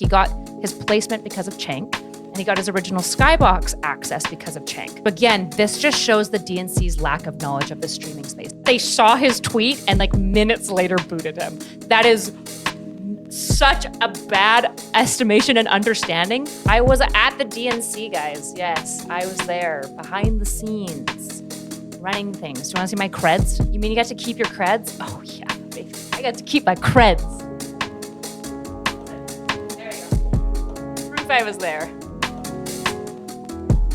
He got his placement because of Chank, and he got his original Skybox access because of Chank. Again, this just shows the DNC's lack of knowledge of the streaming space. They saw his tweet and like minutes later booted him. That is such a bad estimation and understanding. I was at the DNC, guys. Yes, I was there behind the scenes running things. Do you want to see my creds? You mean you got to keep your creds? Oh yeah, baby. I got to keep my creds. There you go. Proof I was there.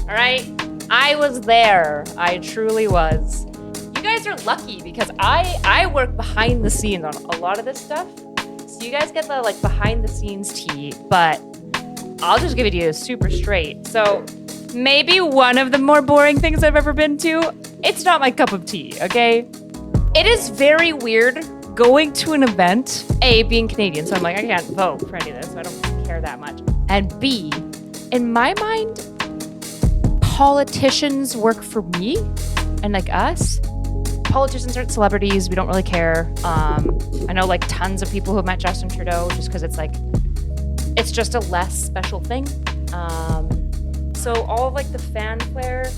All right, I was there. I truly was. You guys are lucky because I work behind the scenes on a lot of this stuff. So you guys get the like behind the scenes tea, but I'll just give it to you super straight. So maybe one of the more boring things I've ever been to, it's not my cup of tea, okay? It is very weird going to an event, A, being Canadian, so I'm like, I can't vote for any of this, so I don't care that much. And B, in my mind, politicians work for me and like us. Politicians aren't celebrities. We don't really care. I know like tons of people who have met Justin Trudeau just because it's like, it's just a less special thing. So all of like the fanfare,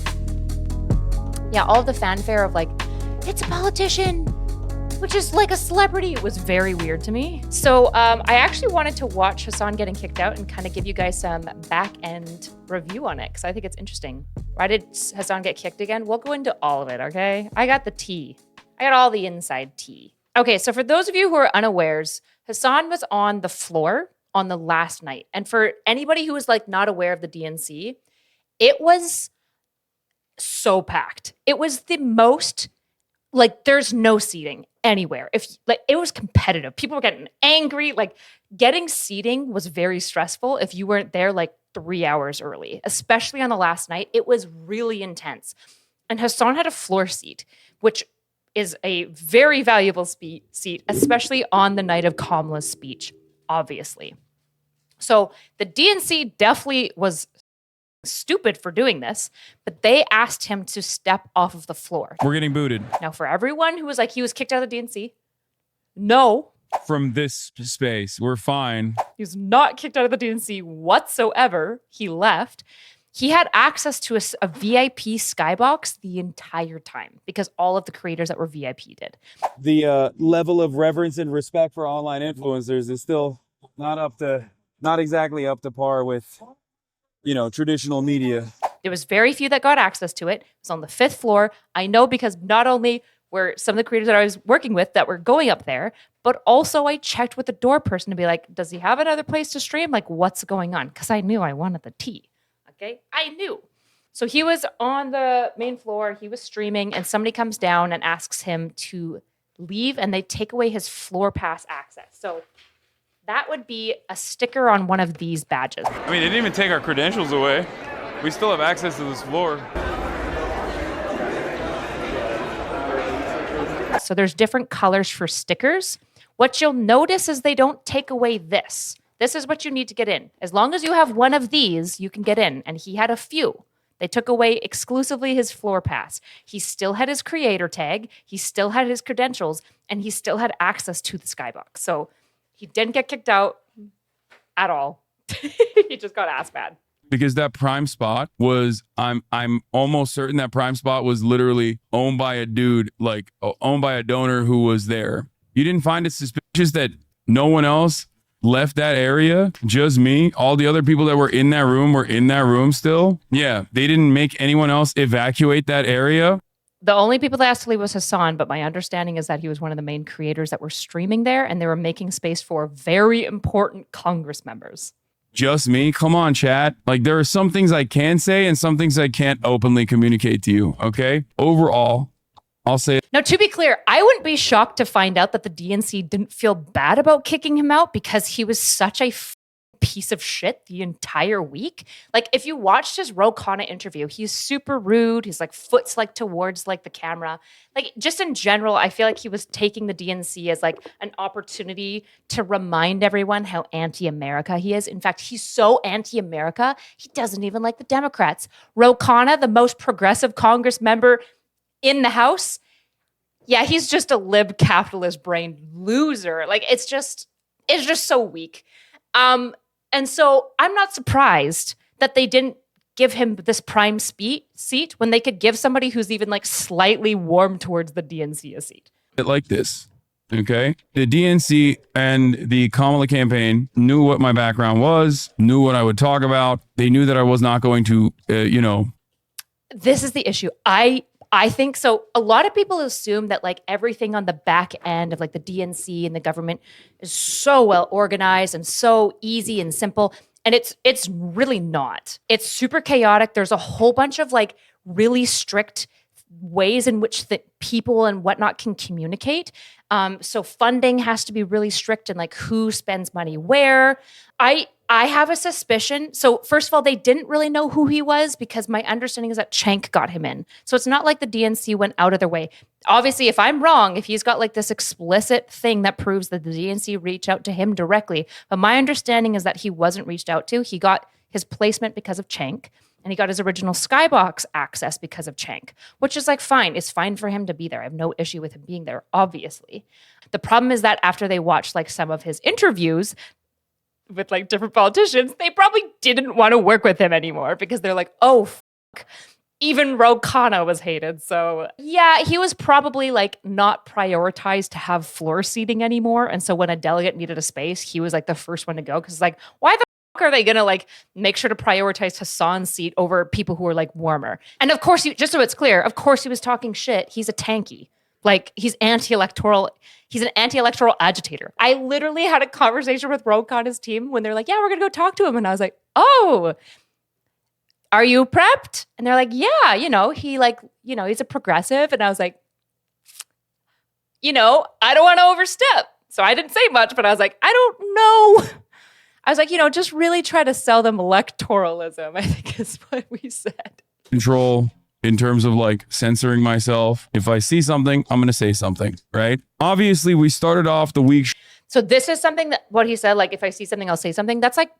all of the fanfare of like, it's a politician, which is like a celebrity. It was very weird to me. So I actually wanted to watch Hasan getting kicked out and kind of give you guys some back end review on it because I think it's interesting. Why did Hasan get kicked again? We'll go into all of it, okay? I got the tea. I got all the inside tea. Okay, so for those of you who are unawares, Hasan was on the floor on the last night. And for anybody who is like not aware of the DNC, it was so packed. It was the most, like there's no seating anywhere. If like it was competitive. People were getting angry. Like getting seating was very stressful if you weren't there like 3 hours early, especially on the last night. It was really intense. And Hasan had a floor seat, which is a very valuable seat, especially on the night of Kamala's speech, obviously. So the DNC definitely was stupid for doing this, but they asked him to step off of the floor. We're getting booted. Now, for everyone who was like, he was kicked out of the DNC, no. From this space, we're fine. He was not kicked out of the DNC whatsoever. He left. He had access to a VIP skybox the entire time because all of the creators that were VIP did. The level of reverence and respect for online influencers is still not exactly up to par with, traditional media. There was very few that got access to it. It was on the 5th floor. I know because not only were some of the creators that I was working with that were going up there, but also I checked with the door person to be like, does he have another place to stream? Like, what's going on? Because I knew I wanted the tea. Okay, I knew. So he was on the main floor. He was streaming, and somebody comes down and asks him to leave, and they take away his floor pass access. So that would be a sticker on one of these badges. I mean, they didn't even take our credentials away. We still have access to this floor. So there's different colors for stickers. What you'll notice is they don't take away this. This is what you need to get in. As long as you have one of these, you can get in. And he had a few. They took away exclusively his floor pass. He still had his creator tag. He still had his credentials. And he still had access to the skybox. So he didn't get kicked out at all. He just got ass bad. Because that prime spot was, I'm almost certain that prime spot was literally owned by a dude, like owned by a donor who was there. You didn't find it suspicious that no one else left that area? Just me? All the other people that were in that room still? Yeah, they didn't make anyone else evacuate that area? The only people that asked to leave was Hasan, but my understanding is that he was one of the main creators that were streaming there, and they were making space for very important Congress members. Just me? Come on, chat. Like, there are some things I can say and some things I can't openly communicate to you, okay? Overall, I'll say... Now, to be clear, I wouldn't be shocked to find out that the DNC didn't feel bad about kicking him out because he was such a piece of shit the entire week. Like, if you watched his Ro Khanna interview, he's super rude. He's like foot's like towards like the camera. Like, just in general, I feel like he was taking the DNC as like an opportunity to remind everyone how anti-America he is. In fact, he's so anti-America, he doesn't even like the Democrats. Ro Khanna, the most progressive Congress member in the House, yeah, he's just a lib capitalist brain loser. Like, it's just so weak. And so I'm not surprised that they didn't give him this prime seat when they could give somebody who's even like slightly warm towards the DNC a seat. Like this. Okay. The DNC and the Kamala campaign knew what my background was, knew what I would talk about. They knew that I was not going to, This is the issue. I think so. A lot of people assume that like everything on the back end of like the DNC and the government is so well organized and so easy and simple. And it's really not. It's super chaotic. There's a whole bunch of like really strict ways in which the people and whatnot can communicate. So funding has to be really strict and like who spends money where. I have a suspicion. So first of all, they didn't really know who he was because my understanding is that Cenk got him in. So it's not like the DNC went out of their way. Obviously, if I'm wrong, if he's got like this explicit thing that proves that the DNC reached out to him directly, but my understanding is that he wasn't reached out to. He got his placement because of Cenk. And he got his original Skybox access because of Cenk, which is like fine. It's fine for him to be there. I have no issue with him being there, obviously. The problem is that after they watched like some of his interviews with like different politicians, they probably didn't want to work with him anymore because they're like, oh, fuck. Even Ro Khanna was hated. So yeah, he was probably like not prioritized to have floor seating anymore. And so when a delegate needed a space, he was like the first one to go because like, why the are they gonna like make sure to prioritize Hasan's seat over people who are like warmer? And of course, just so it's clear, of course he was talking shit. He's a tanky. Like he's anti-electoral. He's an anti-electoral agitator. I literally had a conversation with Ro Khanna's team when they're like, yeah, we're gonna go talk to him. And I was like, oh, are you prepped? And they're like, yeah, he's a progressive. And I was like, I don't want to overstep. So I didn't say much, but I was like, I don't know. I was like, just really try to sell them electoralism, I think is what we said. Control in terms of like censoring myself. If I see something, I'm going to say something, right? Obviously, we started off the week. So this is something that what he said, like, if I see something, I'll say something. That's like,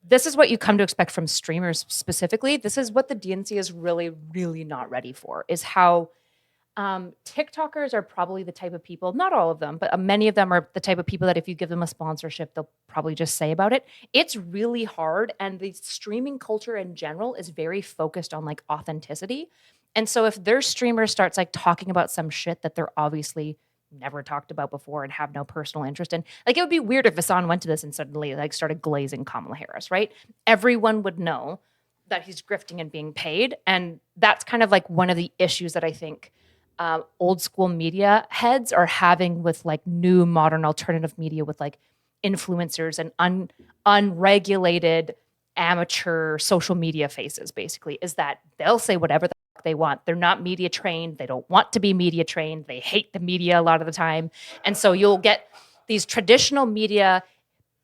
this is what you come to expect from streamers specifically. This is what the DNC is really, really not ready for, is how TikTokers are probably the type of people, not all of them, but many of them are the type of people that if you give them a sponsorship, they'll probably just say about it. It's really hard. And the streaming culture in general is very focused on like authenticity. And so if their streamer starts like talking about some shit that they're obviously never talked about before and have no personal interest in, like it would be weird if Hasan went to this and suddenly like started glazing Kamala Harris, right? Everyone would know that he's grifting and being paid. And that's kind of like one of the issues that I think old school media heads are having with like new modern alternative media with like influencers and unregulated amateur social media faces, basically, is that they'll say whatever the fuck they want. They're not media trained. They don't want to be media trained. They hate the media a lot of the time. And so you'll get these traditional media,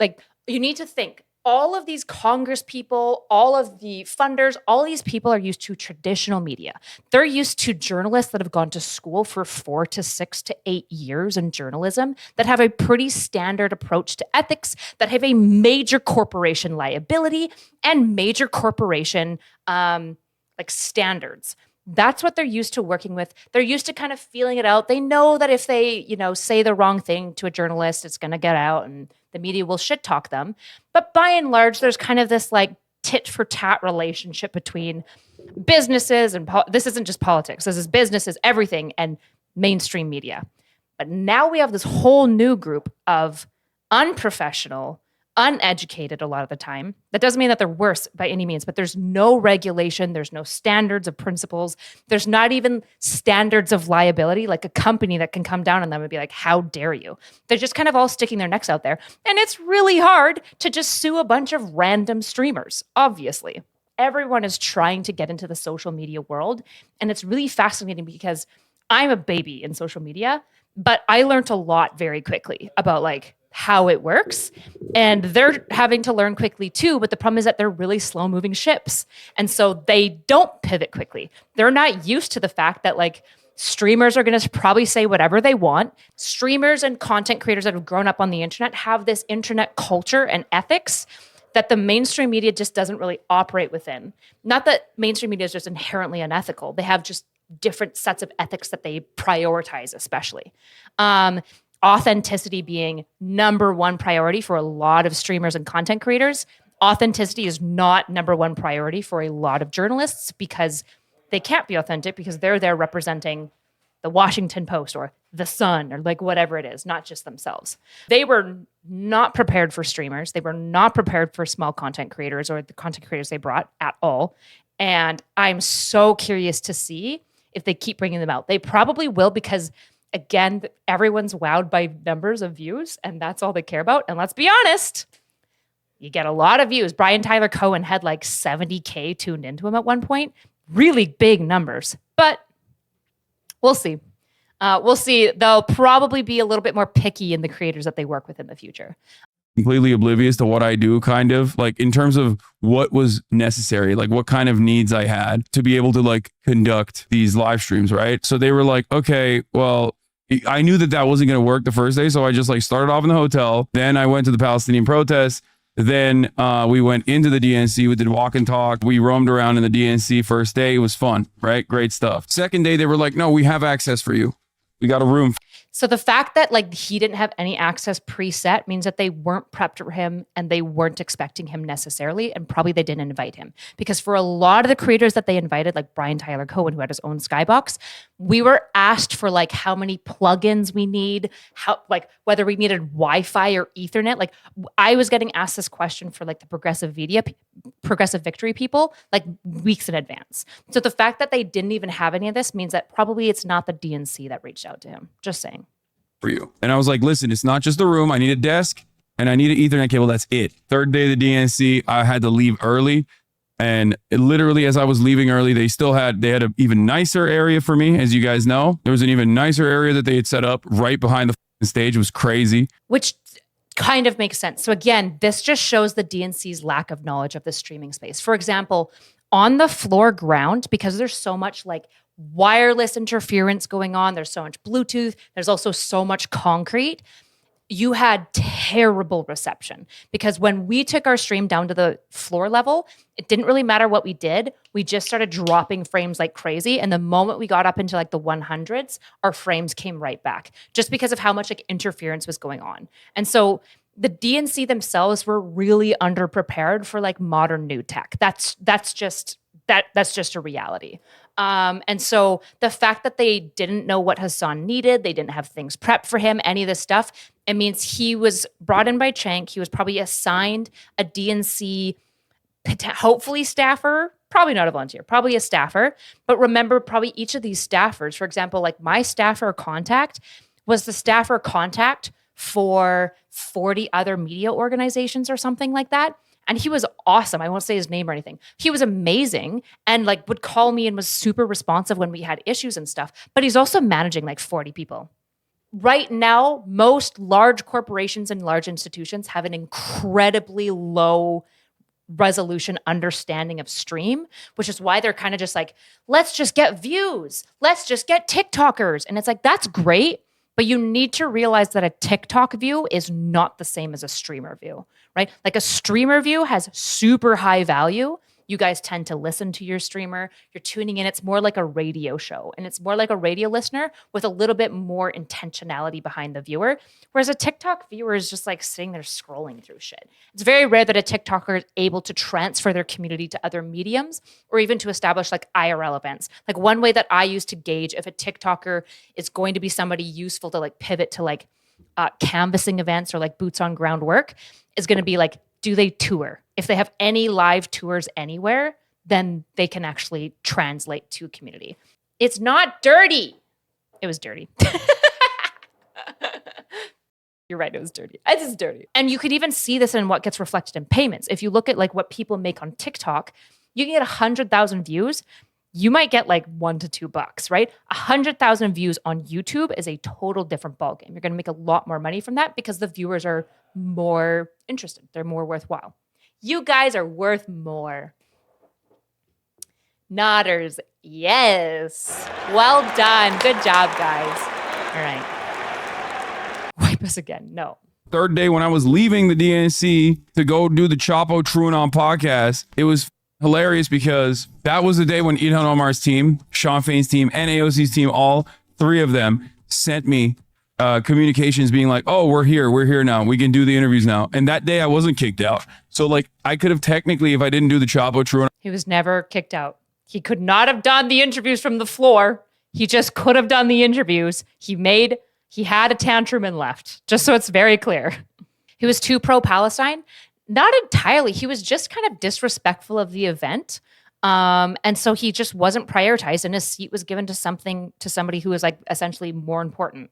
like you need to think all of these Congress people, all of the funders, all these people are used to traditional media. They're used to journalists that have gone to school for 4 to 6 to 8 years in journalism, that have a pretty standard approach to ethics, that have a major corporation liability and major corporation like standards. That's what they're used to working with. They're used to kind of feeling it out. They know that if they, say the wrong thing to a journalist, it's going to get out and the media will shit talk them. But by and large, there's kind of this like tit for tat relationship between businesses and this isn't just politics. This is businesses, everything, and mainstream media. But now we have this whole new group of unprofessional, uneducated a lot of the time. That doesn't mean that they're worse by any means, but there's no regulation. There's no standards of principles. There's not even standards of liability, like a company that can come down on them and be like, how dare you? They're just kind of all sticking their necks out there. And it's really hard to just sue a bunch of random streamers, obviously. Everyone is trying to get into the social media world. And it's really fascinating because I'm a baby in social media, but I learned a lot very quickly about like how it works. And they're having to learn quickly too. But the problem is that they're really slow moving ships. And so they don't pivot quickly. They're not used to the fact that like streamers are going to probably say whatever they want. Streamers and content creators that have grown up on the internet have this internet culture and ethics that the mainstream media just doesn't really operate within. Not that mainstream media is just inherently unethical. They have just different sets of ethics that they prioritize, especially. Authenticity being number one priority for a lot of streamers and content creators. authenticity is not number one priority for a lot of journalists because they can't be authentic because they're there representing the Washington Post or the Sun or like whatever it is, not just themselves. They were not prepared for streamers. They were not prepared for small content creators or the content creators they brought at all. And I'm so curious to see if they keep bringing them out. They probably will because, again, everyone's wowed by numbers of views and that's all they care about. And let's be honest, you get a lot of views. Brian Tyler Cohen had like 70K tuned into him at one point. Really big numbers, but we'll see. We'll see. They'll probably be a little bit more picky in the creators that they work with in the future. Completely oblivious to what I do, kind of like in terms of what was necessary, like what kind of needs I had to be able to like conduct these live streams, right? So they were like, okay, well, I knew that wasn't going to work the first day. So I just like started off in the hotel. Then I went to the Palestinian protests. Then we went into the DNC. We did walk and talk. We roamed around in the DNC first day. It was fun, right? Great stuff. Second day, they were like, no, we have access for you. We got a room. So the fact that like he didn't have any access preset means that they weren't prepped for him and they weren't expecting him necessarily, and probably they didn't invite him. Because for a lot of the creators that they invited, like Brian Tyler Cohen, who had his own skybox, we were asked for like how many plugins we need, how like whether we needed Wi-Fi or Ethernet. Like I was getting asked this question for like the Progressive Victory people like weeks in advance. So the fact that they didn't even have any of this means that probably it's not the DNC that reached out to him. Just saying. For you. And I was like, listen, it's not just a room. I need a desk and I need an Ethernet cable. That's it. Third day of the DNC, I had to leave early. And literally as I was leaving early, they had an even nicer area for me. As you guys know, there was an even nicer area that they had set up right behind the stage. It was crazy. Which kind of makes sense. So again, this just shows the DNC's lack of knowledge of the streaming space. For example, on the floor ground, because there's so much like wireless interference going on, there's so much Bluetooth, there's also so much concrete, you had terrible reception. Because when we took our stream down to the floor level, it didn't really matter what we did. We just started dropping frames like crazy. And the moment we got up into like the 100s, our frames came right back just because of how much like interference was going on. And so the DNC themselves were really underprepared for like modern new tech. That's just a reality. And so the fact that they didn't know what Hasan needed, they didn't have things prepped for him, any of this stuff, it means he was brought in by Cenk. He was probably assigned a DNC, hopefully staffer, probably not a volunteer, probably a staffer. But remember, probably each of these staffers, for example, like my staffer contact was the staffer contact for 40 other media organizations or something like that. And he was awesome. I won't say his name or anything. He was amazing and like would call me and was super responsive when we had issues and stuff. But he's also managing like 40 people. Right now, most large corporations and large institutions have an incredibly low resolution understanding of stream, which is why they're kind of just like, let's just get views. Let's just get TikTokers. And it's like, that's great. But you need to realize that a TikTok view is not the same as a streamer view, right? Like a streamer view has super high value. You guys tend to listen to your streamer. You're tuning in. It's more like a radio show. And it's more like a radio listener with a little bit more intentionality behind the viewer. Whereas a TikTok viewer is just like sitting there scrolling through shit. It's very rare that a TikToker is able to transfer their community to other mediums or even to establish like IRL events. Like one way that I use to gauge if a TikToker is going to be somebody useful to like pivot to like canvassing events or like boots on ground work is going to be like, do they tour? If they have any live tours anywhere, then they can actually translate to community. It's not dirty. It was dirty. You're right, it was dirty. It is dirty. And you could even see this in what gets reflected in payments. If you look at like what people make on TikTok, you can get 100,000 views. You might get like $1 to $2, right? 100,000 views on YouTube is a total different ballgame. You're going to make a lot more money from that because the viewers are more interested. They're more worthwhile. You guys are worth more. Nodders, yes. Well done. Good job, guys. All right. Wipe us again. No. Third day when I was leaving the DNC to go do the Chapo Truanon podcast, it was hilarious because that was the day when Ilhan Omar's team, Sean Fain's team, and AOC's team, all three of them sent me communications being like, oh, we're here now. We can do the interviews now. And that day I wasn't kicked out. So like I could have technically, if I didn't do the Chapo True. He was never kicked out. He could not have done the interviews from the floor. He just could have done the interviews. He had a tantrum and left, just so it's very clear. He was too pro-Palestine. Not entirely. He was just kind of disrespectful of the event. And so he just wasn't prioritized, and his seat was given to somebody who was like essentially more important.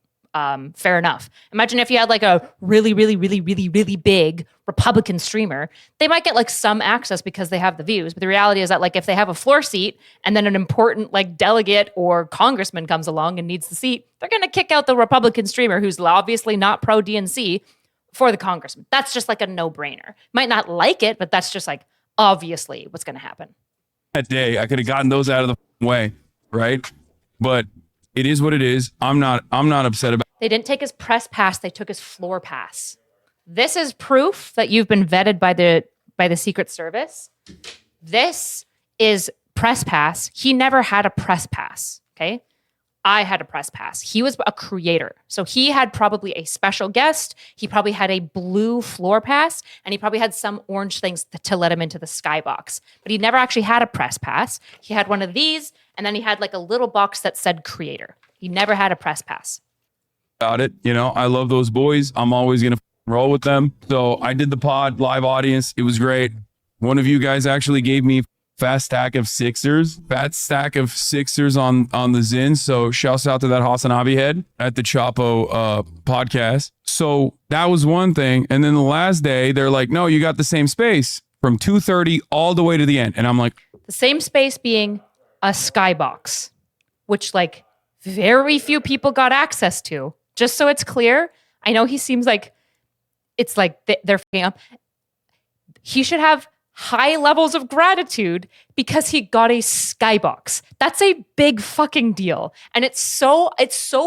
Fair enough. Imagine if you had like a really, really, really, really, really big Republican streamer. They might get like some access because they have the views. But the reality is that like if they have a floor seat and then an important like delegate or congressman comes along and needs the seat, they're going to kick out the Republican streamer who's obviously not pro DNC for the congressman. That's just like a no-brainer. Might not like it, but that's just like obviously what's going to happen. That day I could have gotten those out of the way, right? But it is what it is. I'm not upset about it. They didn't take his press pass, they took his floor pass. This is proof that you've been vetted by the Secret Service. This is press pass. He never had a press pass, okay? I had a press pass. He was a creator. So he had probably a special guest. He probably had a blue floor pass, and he probably had some orange things to let him into the skybox. But he never actually had a press pass. He had one of these, and then he had like a little box that said creator. He never had a press pass. About it. You know, I love those boys. I'm always going to roll with them. So I did the pod live audience. It was great. One of you guys actually gave me fat stack of sixers on the Zin. So shouts out to that Hasan head at the Chapo podcast. So that was one thing. And then the last day they're like, no, you got the same space from 2:30 all the way to the end. And I'm like, the same space being a skybox, which like very few people got access to. Just so it's clear, I know he seems like it's like they're fucking up. He should have high levels of gratitude because he got a skybox. That's a big fucking deal. And it's so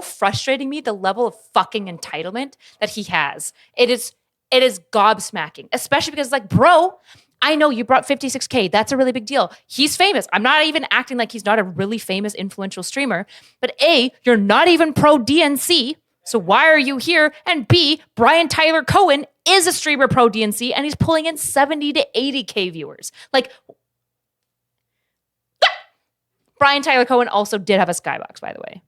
frustrating me, the level of fucking entitlement that he has. It is gobsmacking, especially because like, bro, I know you brought 56K. That's a really big deal. He's famous. I'm not even acting like he's not a really famous, influential streamer. But A, you're not even pro DNC. So why are you here? And B, Brian Tyler Cohen is a streamer pro DNC and he's pulling in 70 to 80K viewers. Like, Brian Tyler Cohen also did have a skybox, by the way.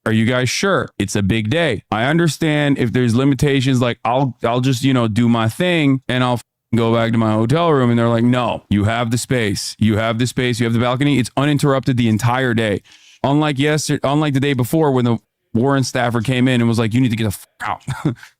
are you guys sure? It's a big day. I understand if there's limitations, like I'll just, do my thing and I'll go back to my hotel room. And they're like, no, you have the space. You have the space. You have the balcony. It's uninterrupted the entire day. Unlike the day before when the Warren staffer came in and was like, you need to get the fuck out.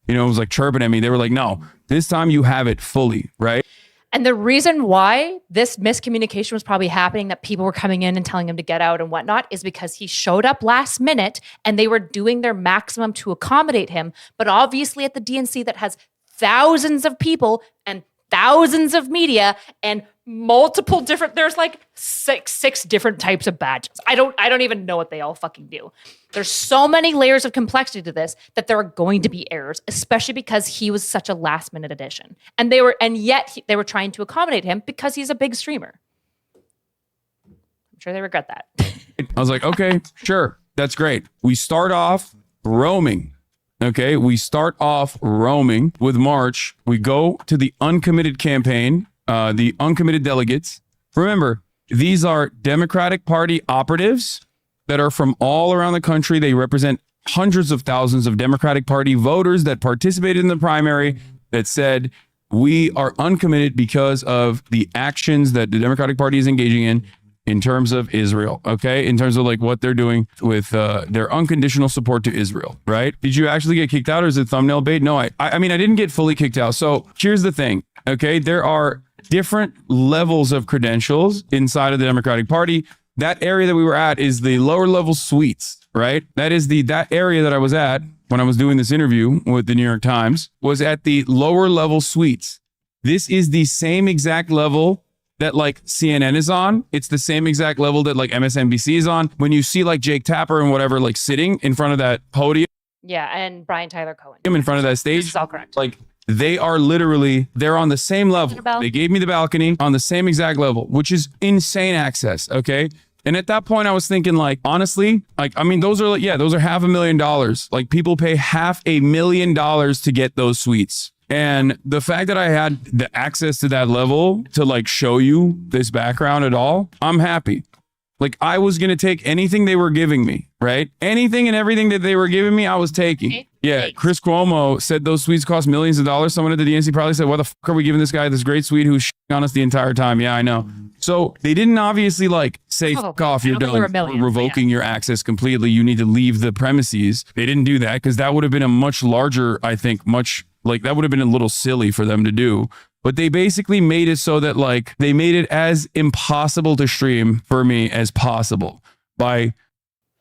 It was like chirping at me. They were like, no, this time you have it fully, right? And the reason why this miscommunication was probably happening, that people were coming in and telling him to get out and whatnot, is because he showed up last minute and they were doing their maximum to accommodate him. But obviously at the DNC that has thousands of people and thousands of media and multiple different, there's like six different types of badges. I don't even know what they all fucking do. There's so many layers of complexity to this that there are going to be errors, especially because he was such a last minute addition. And yet they were trying to accommodate him because he's a big streamer. I'm sure they regret that. I was like, okay, sure. That's great. We start off roaming. Okay. We start off roaming with March. We go to the uncommitted campaign, the uncommitted delegates. Remember, these are Democratic Party operatives that are from all around the country. They represent hundreds of thousands of Democratic Party voters that participated in the primary that said, we are uncommitted because of the actions that the Democratic Party is engaging in terms of Israel, okay? In terms of like what they're doing with their unconditional support to Israel, right? Did you actually get kicked out or is it thumbnail bait? No, I mean, I didn't get fully kicked out. So here's the thing, okay? There are different levels of credentials inside of the Democratic Party. That area that we were at is the lower level suites, right? That is that area that I was at when I was doing this interview with the New York Times, was at the lower level suites. This is the same exact level that like CNN is on. It's the same exact level that like MSNBC is on. When you see like Jake Tapper and whatever, like sitting in front of that podium. Yeah, and Brian Tyler Cohen. In front of that stage. This is all correct. Like they're on the same level. They gave me the balcony on the same exact level, which is insane access. Okay. And at that point, I was thinking, like, honestly, like, I mean, those are $500,000. Like, people pay $500,000 to get those suites. And the fact that I had the access to that level to like show you this background at all, I'm happy. Like, I was going to take anything they were giving me, right? Anything and everything that they were giving me, I was taking. Okay. Yeah. Thanks. Chris Cuomo said those suites cost millions of dollars. Someone at the DNC probably said, why the fuck are we giving this guy this great suite who's shitting on us the entire time? Yeah, I know. So they didn't obviously like say, fuck off, you're done. We're revoking your access completely. You need to leave the premises. They didn't do that because that would have been a much larger, I think, that would have been a little silly for them to do. But they basically made it so that like they made it as impossible to stream for me as possible by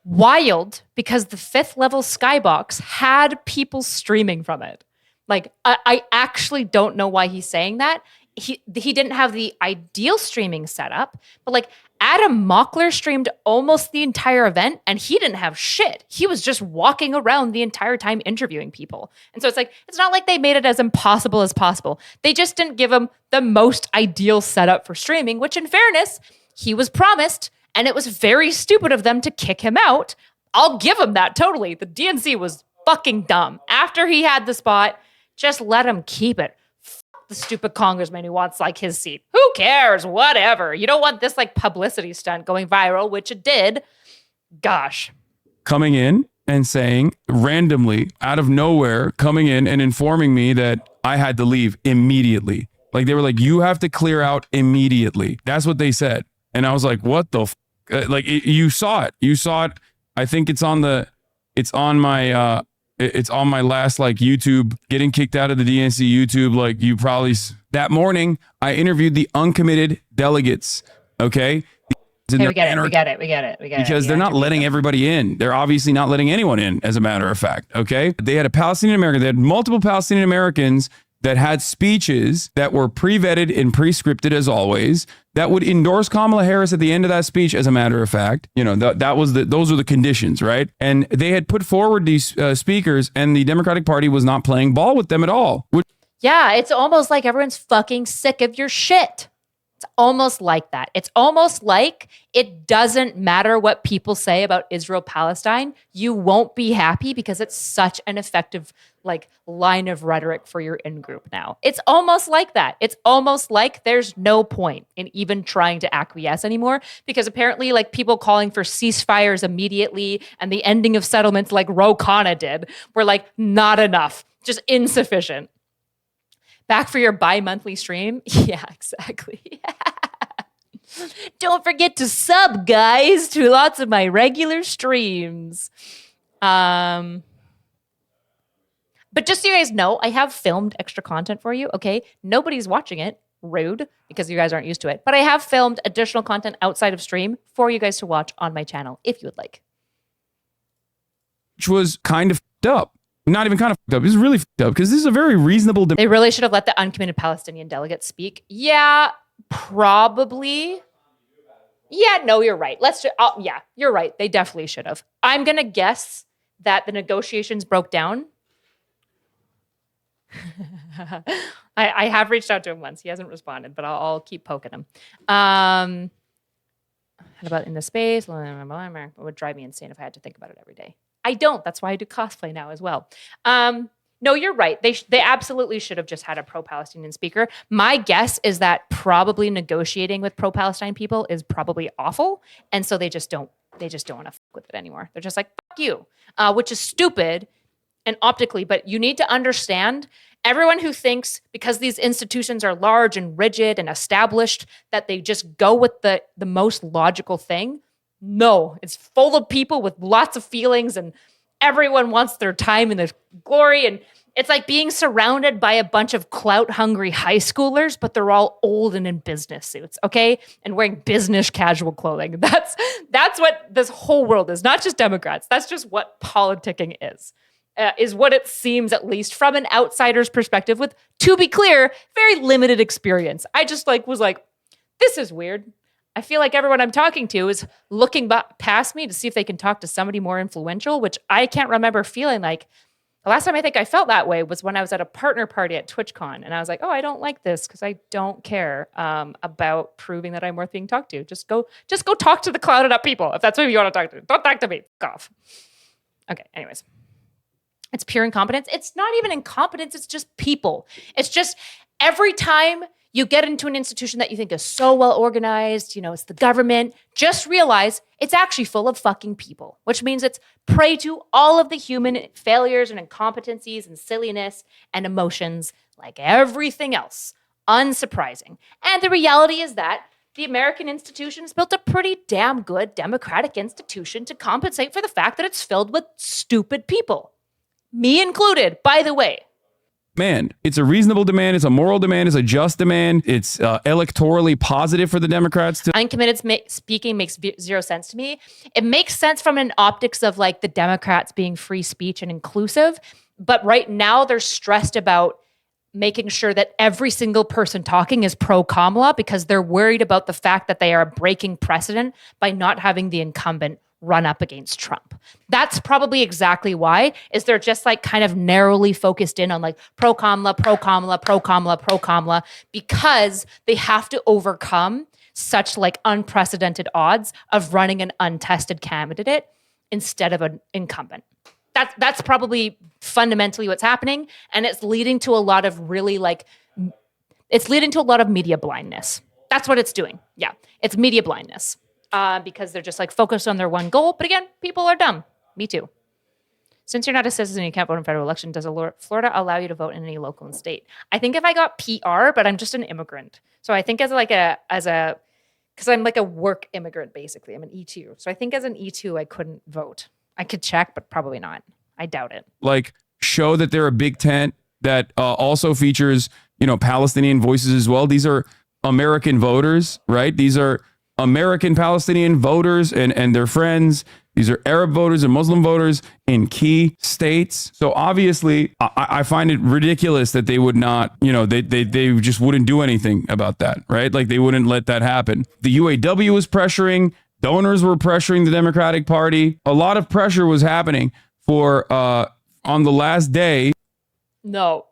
wild, because the 5th level skybox had people streaming from it. Like, I actually don't know why he's saying that. He didn't have the ideal streaming setup, but like Adam Mockler streamed almost the entire event and he didn't have shit. He was just walking around the entire time interviewing people. And so it's like, it's not like they made it as impossible as possible. They just didn't give him the most ideal setup for streaming, which in fairness, he was promised, and it was very stupid of them to kick him out. I'll give him that totally. The DNC was fucking dumb. After he had the spot, just let him keep it. The stupid congressman who wants like his seat. Who cares? Whatever. You don't want this like publicity stunt going viral, which it did. Gosh. coming in and saying randomly out of nowhere, coming in and informing me that I had to leave immediately. Like they were like, you have to clear out immediately. That's what they said. And I was like, what the like you saw it. You saw it. I think it's on my last like YouTube, getting kicked out of the DNC YouTube. Like you probably, that morning I interviewed the uncommitted delegates. Okay. Okay, we get it. Because they're not letting everybody in. They're obviously not letting anyone in, as a matter of fact. Okay. They had a Palestinian American. They had multiple Palestinian Americans that had speeches that were pre-vetted and pre-scripted as always, that would endorse Kamala Harris at the end of that speech, as a matter of fact. You know, those were the conditions, right? And they had put forward these speakers, and the Democratic Party was not playing ball with them at all. Yeah, it's almost like everyone's fucking sick of your shit. It's almost like that. It's almost like it doesn't matter what people say about Israel-Palestine. You won't be happy because it's such an effective like line of rhetoric for your in-group now. It's almost like that. It's almost like there's no point in even trying to acquiesce anymore, because apparently like people calling for ceasefires immediately and the ending of settlements like Ro Khanna did were like not enough, just insufficient. Back for your bi-monthly stream? Yeah, exactly. Don't forget to sub, guys, to lots of my regular streams. But just so you guys know, I have filmed extra content for you, okay? Nobody's watching it. Rude, because you guys aren't used to it. But I have filmed additional content outside of stream for you guys to watch on my channel, if you would like. Which was kind of f***ed up. Not even kind of f***ed up. It was really f***ed up, because this is a very reasonable... They really should have let the uncommitted Palestinian delegates speak. Yeah, probably. Yeah, no, you're right. Yeah, you're right. They definitely should have. I'm going to guess that the negotiations broke down. I have reached out to him once. He hasn't responded, but I'll keep poking him. How about in the space? It would drive me insane if I had to think about it every day. I don't. That's why I do cosplay now as well. No, you're right. They absolutely should have just had a pro-Palestinian speaker. My guess is that probably negotiating with pro-Palestine people is probably awful, and so they just don't want to fuck with it anymore. They're just like, fuck you, which is stupid and optically, but you need to understand, everyone who thinks because these institutions are large and rigid and established that they just go with the most logical thing. No, it's full of people with lots of feelings, and everyone wants their time in the glory. And it's like being surrounded by a bunch of clout-hungry high schoolers, but they're all old and in business suits, okay? And wearing business casual clothing. That's what this whole world is, not just Democrats. That's just what politicking is what it seems, at least from an outsider's perspective, with, to be clear, very limited experience. I just was like, this is weird. I feel like everyone I'm talking to is looking past me to see if they can talk to somebody more influential, which I can't remember feeling like The last time I think I felt that way was when I was at a partner party at TwitchCon, and I was like, "Oh, I don't like this because I don't care about proving that I'm worth being talked to. Just go talk to the clouded up people if that's who you want to talk to. Don't talk to me. Fuck off." Okay. Anyways, it's pure incompetence. It's not even incompetence. It's just people. It's just every time you get into an institution that you think is so well organized, it's the government, just realize it's actually full of fucking people, which means it's prey to all of the human failures and incompetencies and silliness and emotions like everything else. Unsurprising. And the reality is that the American institution has built a pretty damn good democratic institution to compensate for the fact that it's filled with stupid people. Me included, by the way. Demand. It's a reasonable demand. It's a moral demand. It's a just demand. It's electorally positive for the Democrats to. Uncommitted speaking makes zero sense to me. It makes sense from an optics of like the Democrats being free speech and inclusive. But right now they're stressed about making sure that every single person talking is pro-Kamala because they're worried about the fact that they are breaking precedent by not having the incumbent run up against Trump. That's probably exactly why, is they're just like kind of narrowly focused in on like pro-Kamala, pro-Kamala, pro-Kamala, pro-Kamala, because they have to overcome such like unprecedented odds of running an untested candidate instead of an incumbent. That's probably fundamentally what's happening. And it's leading to a lot of media blindness. That's what it's doing. Yeah, it's media blindness. Because they're just like focused on their one goal. But again, people are dumb. Me too. Since you're not a citizen, you can't vote in federal election. Does Florida allow you to vote in any local and state? I think if I got PR, but I'm just an immigrant. So I think because I'm like a work immigrant, basically. I'm an E2. So I think as an E2, I couldn't vote. I could check, but probably not. I doubt it. Like show that they're a big tent that also features, Palestinian voices as well. These are American voters, right? These are American Palestinian voters and their friends. These are Arab voters and Muslim voters in key states. So obviously, I find it ridiculous that they would not, they just wouldn't do anything about that, right? Like they wouldn't let that happen. The UAW was pressuring, donors were pressuring the Democratic Party. A lot of pressure was happening for on the last day. No.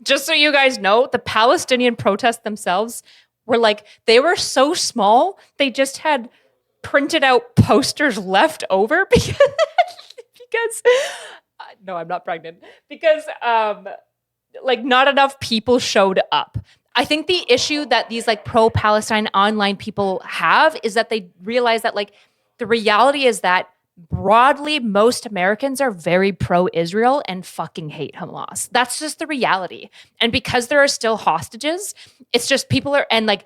Just so you guys know, the Palestinian protests themselves were like, they were so small, they just had printed out posters left over because no, I'm not pregnant, because like not enough people showed up. I think the issue that these like pro-Palestine online people have is that they realize that like the reality is that broadly, most Americans are very pro-Israel and fucking hate Hamas. That's just the reality. And because there are still hostages, it's just people are, and like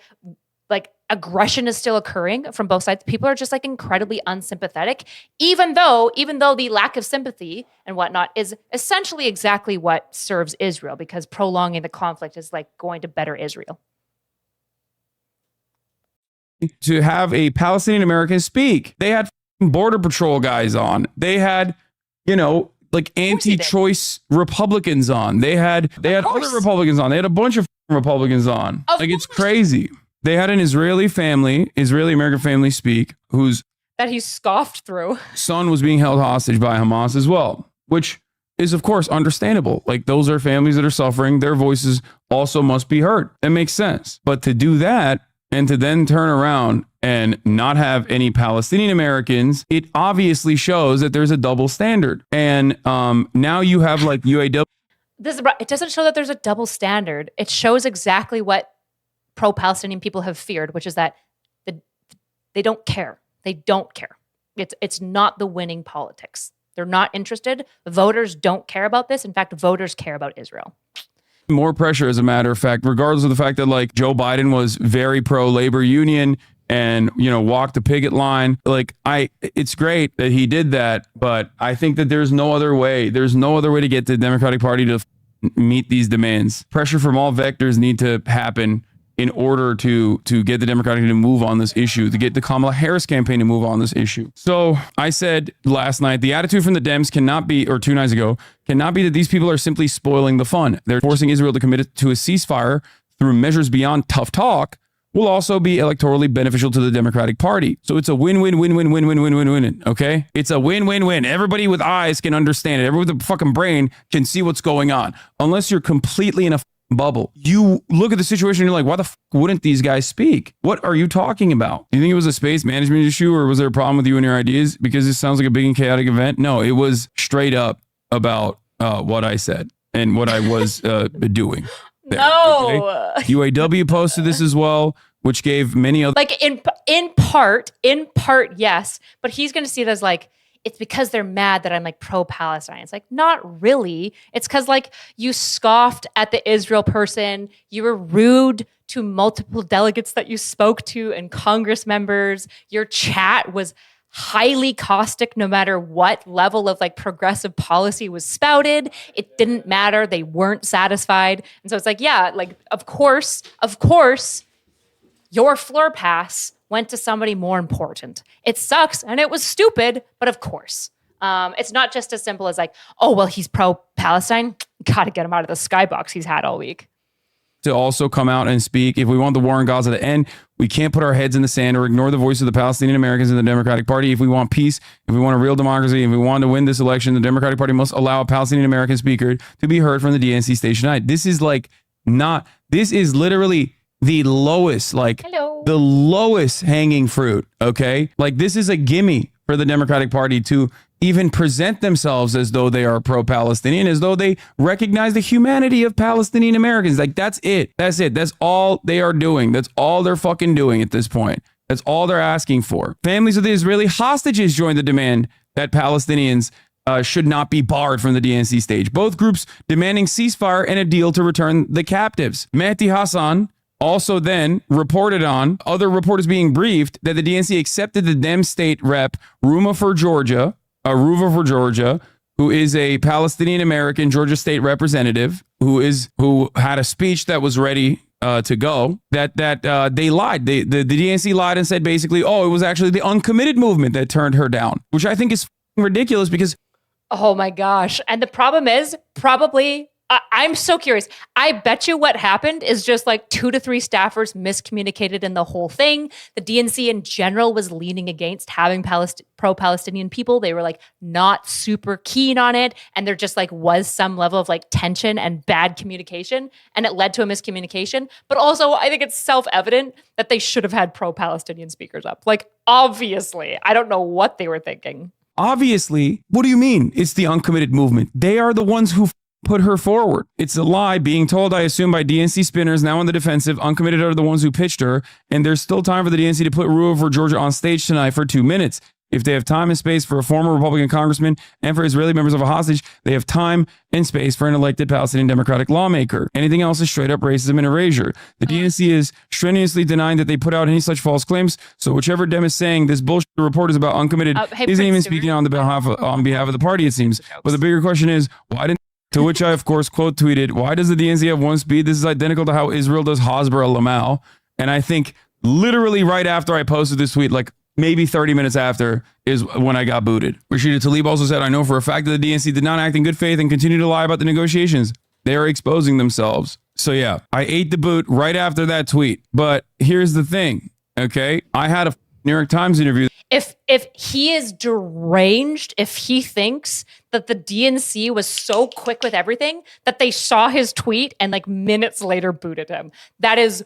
aggression is still occurring from both sides. People are just like incredibly unsympathetic, even though the lack of sympathy and whatnot is essentially exactly what serves Israel, because prolonging the conflict is like going to better Israel. To have a Palestinian American speak, they had Border Patrol guys on. They had, like anti-choice Republicans on. They had other Republicans on. They had a bunch of Republicans on. It's crazy. They had an Israeli American family speak that he scoffed through. Son was being held hostage by Hamas as well, which is of course understandable. Like those are families that are suffering. Their voices also must be heard. That makes sense. But to do that and to then turn around and not have any Palestinian Americans, it obviously shows that there's a double standard. And now you have like UAW. It doesn't show that there's a double standard. It shows exactly what pro-Palestinian people have feared, which is that they don't care. They don't care. It's not the winning politics. They're not interested. Voters don't care about this. In fact, voters care about Israel. More pressure, as a matter of fact, regardless of the fact that like Joe Biden was very pro-labor union and, walked the picket line. Like it's great that he did that, but I think that there's no other way. There's no other way to get the Democratic Party to meet these demands. Pressure from all vectors need to happen in order to get the Democratic to move on this issue, to get the Kamala Harris campaign to move on this issue. So I said last night, the attitude from the Dems cannot be, or 2 nights ago, cannot be that these people are simply spoiling the fun. They're forcing Israel to commit to a ceasefire through measures beyond tough talk, will also be electorally beneficial to the Democratic Party. So it's a win-win-win-win-win-win-win-win-win, okay? It's a win-win-win. Everybody with eyes can understand it. Everybody with a fucking brain can see what's going on. Unless you're completely in a bubble. You look at the situation and you're like, why the fuck wouldn't these guys speak? What are you talking about? Do you think it was a space management issue, or was there a problem with you and your ideas? Because this sounds like a big and chaotic event. No, it was straight up about what I said and what I was doing. There, no. okay? UAW posted this as well, which gave many other... Like in part, yes. But he's going to see it as like, it's because they're mad that I'm like pro-Palestine. It's like, not really. It's because like you scoffed at the Israel person. You were rude to multiple delegates that you spoke to and Congress members. Your chat was highly caustic no matter what level of like progressive policy was spouted. It didn't matter. They weren't satisfied. And so it's like, yeah, like, of course, your floor pass went to somebody more important. It sucks and it was stupid, but of course. It's not just as simple as like, oh, well, he's pro-Palestine. Got to get him out of the skybox he's had all week. To also come out and speak. If we want the war in Gaza to end, we can't put our heads in the sand or ignore the voice of the Palestinian Americans in the Democratic Party. If we want peace, if we want a real democracy, if we want to win this election, the Democratic Party must allow a Palestinian American speaker to be heard from the DNC station tonight. This is literally the lowest, the lowest hanging fruit, okay? Like, this is a gimme for the Democratic Party to even present themselves as though they are pro-Palestinian, as though they recognize the humanity of Palestinian Americans. Like, that's it. That's it. That's all they are doing. That's all they're fucking doing at this point. That's all they're asking for. Families of the Israeli hostages joined the demand that Palestinians should not be barred from the DNC stage. Both groups demanding ceasefire and a deal to return the captives. Mehdi Hasan also then reported on other reporters being briefed that the DNC accepted the Dem state rep Ruva for Georgia, who is a Palestinian American Georgia state representative, who had a speech that was ready to go. That they lied. The DNC lied and said basically, oh, it was actually the uncommitted movement that turned her down, which I think is ridiculous because. Oh my gosh! And the problem is probably. I'm so curious. I bet you what happened is just like 2 to 3 staffers miscommunicated in the whole thing. The DNC in general was leaning against having pro-Palestinian people. They were like not super keen on it. And there just like was some level of like tension and bad communication. And it led to a miscommunication. But also I think it's self-evident that they should have had pro-Palestinian speakers up. Like, obviously, I don't know what they were thinking. Obviously, what do you mean? It's the uncommitted movement. They are the ones who put her forward. It's a lie being told, I assume, by DNC spinners now on the defensive. Uncommitted are the ones who pitched her, and there's still time for the DNC to put Ruva for Georgia on stage tonight for 2 minutes. If they have time and space for a former Republican congressman and for Israeli members of a hostage, they have time and space for an elected Palestinian Democratic lawmaker. Anything else is straight up racism and erasure. The DNC is strenuously denying that they put out any such false claims. So whichever Dem is saying this bullshit report is about uncommitted isn't even speaking on behalf of the party, it seems. But the bigger question is, why didn't? To which I, of course, quote tweeted, why does the DNC have one speed? This is identical to how Israel does Hasbara Lamal. And I think literally right after I posted this tweet, like maybe 30 minutes after, is when I got booted. Rashida Tlaib also said, I know for a fact that the DNC did not act in good faith and continue to lie about the negotiations. They are exposing themselves. So yeah, I ate the boot right after that tweet. But here's the thing, okay? I had a New York Times interview. If he is deranged, if he thinks that the DNC was so quick with everything that they saw his tweet and like minutes later booted him, that is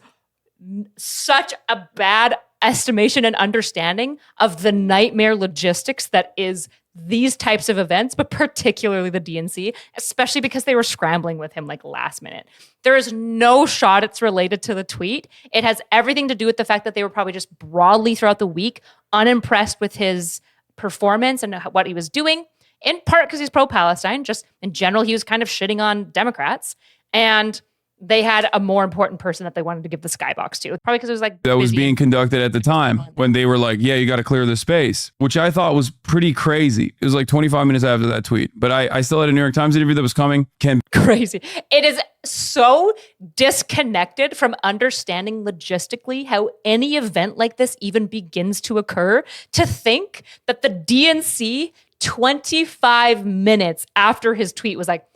such a bad estimation and understanding of the nightmare logistics that is these types of events, but particularly the DNC, especially because they were scrambling with him like last minute. There is no shot it's related to the tweet. It has everything to do with the fact that they were probably just broadly throughout the week unimpressed with his performance and what he was doing, in part because he's pro-Palestine. Just in general, he was kind of shitting on Democrats. And they had a more important person that they wanted to give the skybox to. Probably because it was like that was being conducted at the time when they were like, yeah, you got to clear the space, which I thought was pretty crazy. It was like 25 minutes after that tweet. But I still had a New York Times interview that was coming. Crazy. It is so disconnected from understanding logistically how any event like this even begins to occur, to think that the DNC 25 minutes after his tweet was like,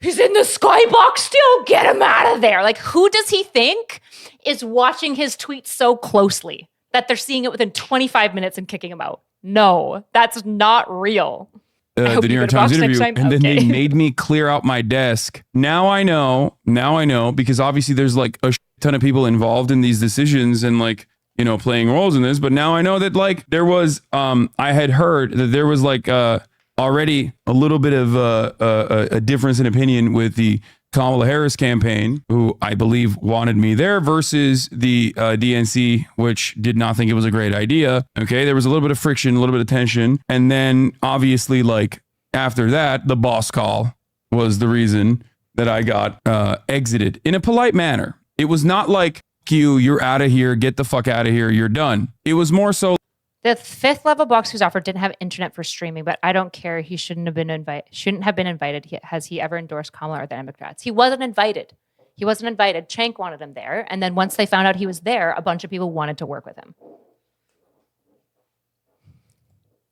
he's in the skybox still. Get him out of there. Like, who does he think is watching his tweets so closely that they're seeing it within 25 minutes and kicking him out? No, that's not real. The New York Times interview, and then they made me clear out my desk. Now I know, because obviously there's like a ton of people involved in these decisions and like, you know, playing roles in this. But now I know that like there was, I had heard that there was like already a little bit of a difference in opinion with the Kamala Harris campaign, who I believe wanted me there, versus the DNC, which did not think it was a great idea. Okay, there was a little bit of friction, a little bit of tension. And then obviously, like after that, the boss call was the reason that I got exited in a polite manner. It was not like, you're out of here, get the fuck out of here, you're done. It was more so. The 5th level box who's offered didn't have internet for streaming, but I don't care. He shouldn't have been invited. Has he ever endorsed Kamala or the Democrats? He wasn't invited. Cenk wanted him there. And then once they found out he was there, a bunch of people wanted to work with him.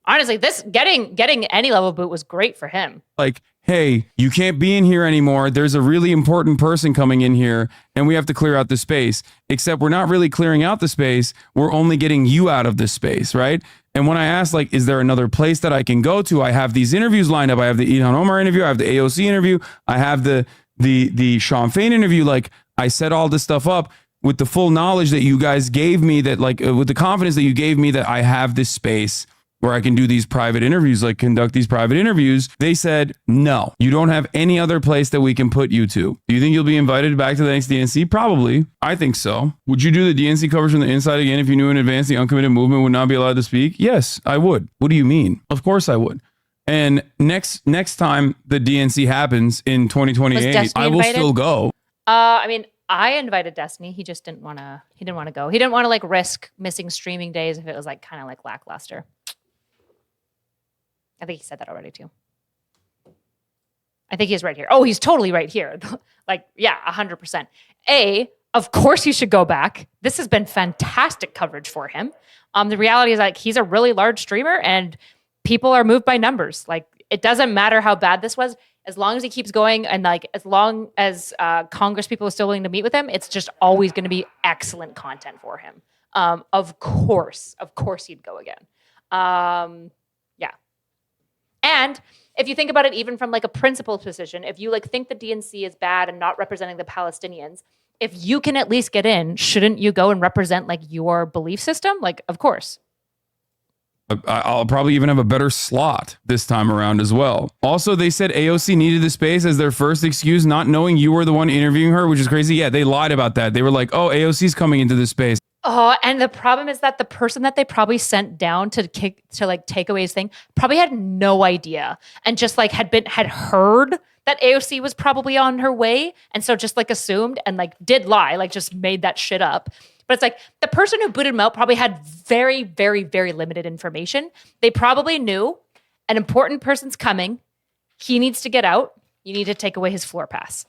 Honestly, this getting any level boot was great for him. Like, hey, you can't be in here anymore. There's a really important person coming in here and we have to clear out the space. Except we're not really clearing out the space. We're only getting you out of this space, right? And when I asked, like, is there another place that I can go to? I have these interviews lined up. I have the Ilhan Omar interview. I have the AOC interview. I have the Sean Fain interview. Like, I set all this stuff up with the full knowledge that you guys gave me, that like with the confidence that you gave me that I have this space where I can do these private interviews, like conduct these private interviews. They said, no, you don't have any other place that we can put you to. Do you think you'll be invited back to the next DNC? Probably. I think so. Would you do the DNC coverage from the inside again if you knew in advance the uncommitted movement would not be allowed to speak? Yes, I would. What do you mean? Of course I would. And next time the DNC happens in 2028, I will still go. I mean, I invited Destiny. He just didn't want to. He didn't want to go. He didn't want to like risk missing streaming days if it was like kind of like lackluster. I think he said that already too. I think he's right here. Oh, he's totally right here. Like, yeah, 100%. Of course he should go back. This has been fantastic coverage for him. The reality is like he's a really large streamer and people are moved by numbers. Like it doesn't matter how bad this was. As long as he keeps going and like as long as Congress people are still willing to meet with him, it's just always going to be excellent content for him. Of course he'd go again. And if you think about it, even from like a principled position, if you like think the DNC is bad and not representing the Palestinians, if you can at least get in, shouldn't you go and represent like your belief system? Like, of course. I'll probably even have a better slot this time around as well. Also, they said AOC needed the space as their first excuse, not knowing you were the one interviewing her, which is crazy. Yeah, they lied about that. They were like, oh, AOC's coming into this space. Oh, and the problem is that the person that they probably sent down to take away his thing probably had no idea and just like had heard that AOC was probably on her way, and so just like assumed and like did lie, like just made that shit up. But it's like the person who booted him out probably had very, very, very limited information. They probably knew an important person's coming. He needs to get out. You need to take away his floor pass.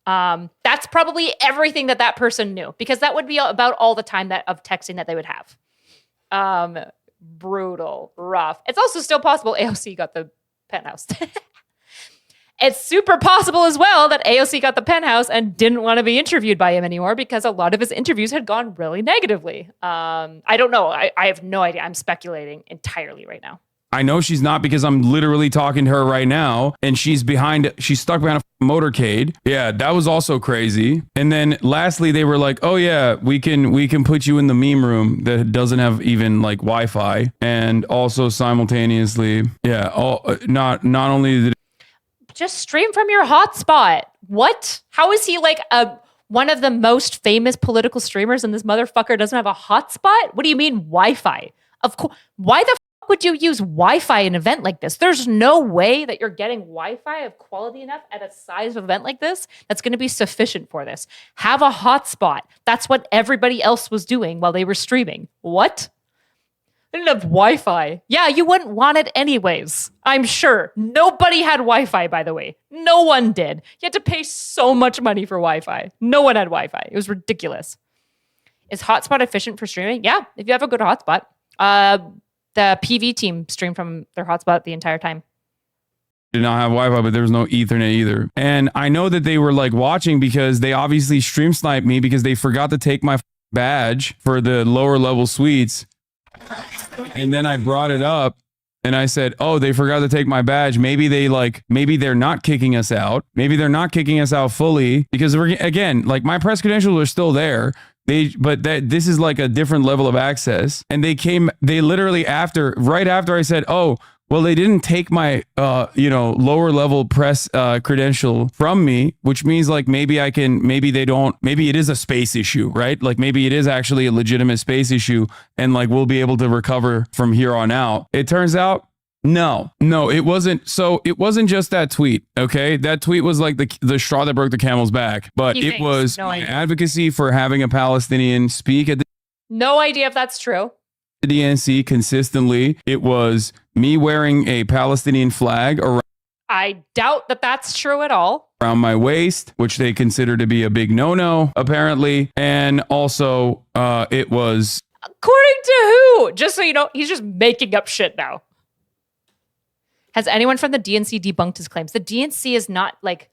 That's probably everything that person knew, because that would be about all the time of texting that they would have. Brutal, rough. It's also still possible AOC got the penthouse. It's super possible as well that AOC got the penthouse and didn't want to be interviewed by him anymore because a lot of his interviews had gone really negatively. I don't know. I have no idea. I'm speculating entirely right now. I know she's not, because I'm literally talking to her right now and she's stuck behind a motorcade. Yeah, that was also crazy. And then lastly, they were like, oh yeah, we can put you in the meme room that doesn't have even like Wi-Fi. And also simultaneously, yeah, not only did just stream from your hotspot. What? How is he like one of the most famous political streamers and this motherfucker doesn't have a hotspot? What do you mean Wi-Fi? Of course. Why the fuck would you use Wi-Fi in an event like this? There's no way that you're getting Wi-Fi of quality enough at a size of event like this that's going to be sufficient for this. Have a hotspot. That's what everybody else was doing while they were streaming. What? They didn't have Wi-Fi. Yeah, you wouldn't want it anyways. I'm sure. Nobody had Wi-Fi, by the way. No one did. You had to pay so much money for Wi-Fi. No one had Wi-Fi. It was ridiculous. Is hotspot efficient for streaming? Yeah, if you have a good hotspot. The PV team streamed from their hotspot the entire time. did not have Wi-Fi, but there was no Ethernet either. And I know that they were like watching because they obviously stream sniped me because they forgot to take my badge for the lower level suites. And then I brought it up and I said, oh, they forgot to take my badge. Maybe they're not kicking us out. Maybe they're not kicking us out fully because we're, again, like my press credentials are still there. This is like a different level of access. And they literally right after I said, oh, well, they didn't take my, lower level press credential from me, which means like maybe it is a space issue, right? Like maybe it is actually a legitimate space issue and like we'll be able to recover from here on out. It turns out, no, it wasn't. So it wasn't just that tweet. Okay. That tweet was like the straw that broke the camel's back, but it was my advocacy for having a Palestinian speak at the. No idea if that's true. DNC consistently. It was me wearing a Palestinian flag around. I doubt that that's true at all. Around my waist, which they consider to be a big no-no, apparently. And also, it was. According to who? Just so you know, he's just making up shit now. Has anyone from the DNC debunked his claims? The DNC is not like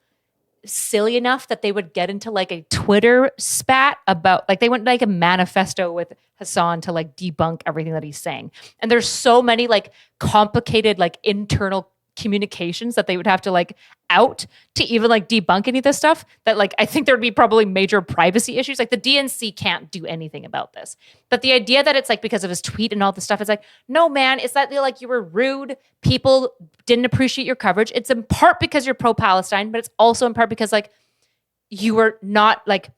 silly enough that they would get into like a Twitter spat about, like they went like a manifesto with Hasan to like debunk everything that he's saying. And there's so many like complicated like internal communications that they would have to like out to even like debunk any of this stuff that like I think there would be probably major privacy issues. Like the DNC can't do anything about this. But the idea that it's like because of his tweet and all this stuff, it's like, no man, it's that like you were rude. People didn't appreciate your coverage. It's in part because you're pro-Palestine, but it's also in part because like you were not like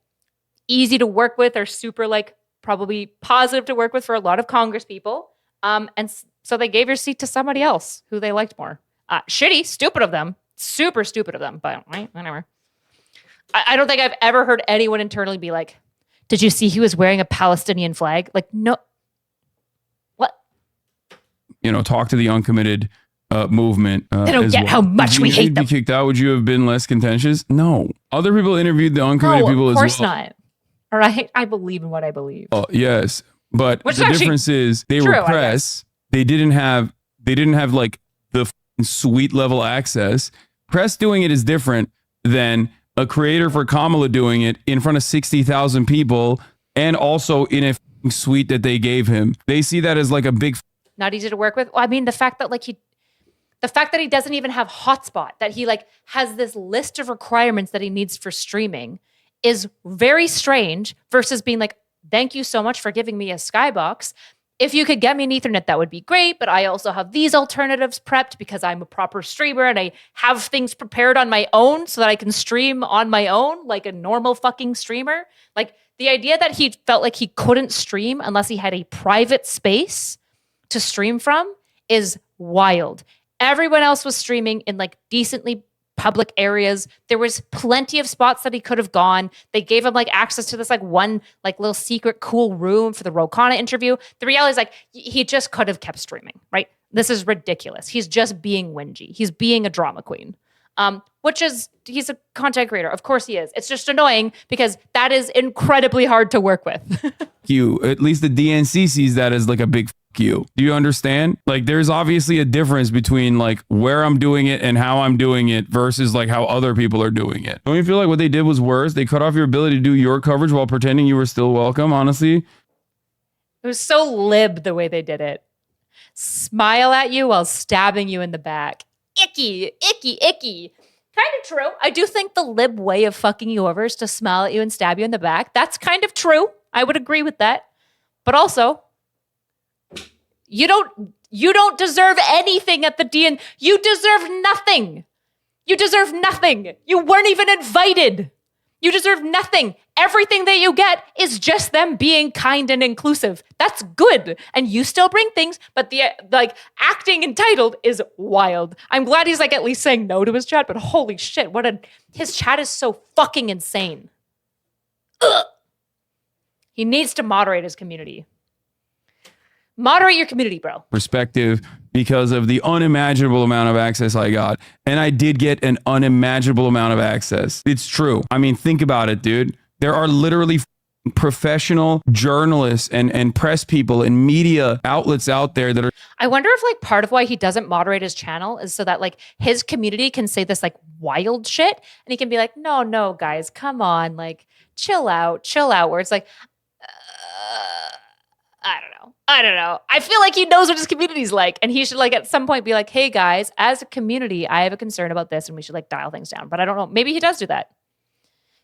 easy to work with or super like probably positive to work with for a lot of Congress people. And so they gave your seat to somebody else who they liked more. Shitty, stupid of them, super stupid of them, but right, whatever. I don't think I've ever heard anyone internally be like, did you see he was wearing a Palestinian flag? Like, no. What? Talk to the uncommitted movement. They don't get how much we hate them. Be kicked out, would you have been less contentious? No. Other people interviewed the uncommitted people as well. Of course not. All right? I believe in what I believe. Oh, yes. But the difference is they were press. They didn't have like the suite level access. Press doing it is different than a creator for Kamala doing it in front of 60,000 people and also in a suite that they gave him. They see that as like a big not easy to work with. Well, I mean, the fact that he doesn't even have hotspot, that he like has this list of requirements that he needs for streaming is very strange versus being like, thank you so much for giving me a skybox. If you could get me an Ethernet, that would be great. But I also have these alternatives prepped because I'm a proper streamer and I have things prepared on my own so that I can stream on my own like a normal fucking streamer. Like the idea that he felt like he couldn't stream unless he had a private space to stream from is wild. Everyone else was streaming in like decently public areas. There was plenty of spots that he could have gone. They gave him like access to this like one like little secret cool room for the Rokana interview. The reality is like he just could have kept streaming, right? This is ridiculous. He's just being whingy. He's being a drama queen. He's a content creator. Of course he is. It's just annoying because that is incredibly hard to work with. At least the DNC sees that as like a big you. Do you understand? Like there's obviously a difference between like where I'm doing it and how I'm doing it versus like how other people are doing it. Don't you feel like what they did was worse? They cut off your ability to do your coverage while pretending you were still welcome, honestly. It was so lib the way they did it. Smile at you while stabbing you in the back. Icky, icky, icky. Kind of true. I do think the lib way of fucking you over is to smile at you and stab you in the back. That's kind of true. I would agree with that. But also, you don't deserve anything at the DN. You deserve nothing. You deserve nothing. You weren't even invited. You deserve nothing. Everything that you get is just them being kind and inclusive. That's good. And you still bring things, but the like acting entitled is wild. I'm glad he's like at least saying no to his chat, but holy shit, his chat is so fucking insane. Ugh. He needs to moderate his community. Moderate your community, bro. Perspective because of the unimaginable amount of access I got. And I did get an unimaginable amount of access. It's true. I mean, think about it, dude. There are literally professional journalists and press people and media outlets out there that are. I wonder if like part of why he doesn't moderate his channel is so that like his community can say this like wild shit and he can be like, no, guys, come on, like chill out. Where it's like, I don't know. I feel like he knows what his community's like and he should like at some point be like, hey guys, as a community, I have a concern about this and we should like dial things down. But I don't know. Maybe he does do that.